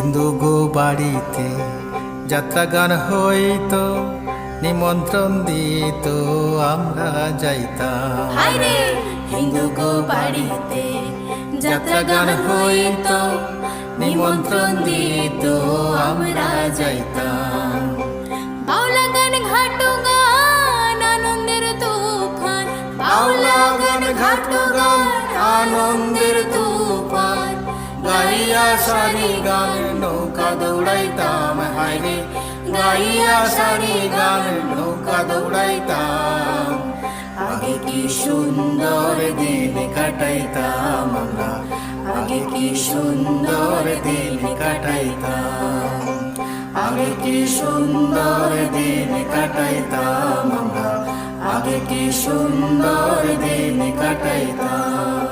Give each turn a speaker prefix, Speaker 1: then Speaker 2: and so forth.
Speaker 1: হিন্দু গো বাড়িতে যাত্রা গান হইতো, নিমন্ত্রণ দিত আমরা যাইতাম।
Speaker 2: হায়রে হিন্দু গো বাড়িতে
Speaker 1: যাত্রা গান হইতো, নিমন্ত্রণ দিত আমরা যাইতাম।
Speaker 2: বাউলা গান ঘাটু গান আনন্দের তুফান,
Speaker 1: বাউলা গান ঘাটু গান আনন্দের তুফান, গাইয়া সারি গান নৌকা দৌড়াইতাম। হায়রে গাইয়া সারি গান নৌকা দৌড়াইতাম। আগে কি সুন্দর দিন কাটাইতাম আমরা, আগে কি সুন্দর দিন কাটাইতাম। আগে কি সুন্দর দিন কাটাইতাম আমরা, আগে কি সুন্দর দিন কাটাইতাম।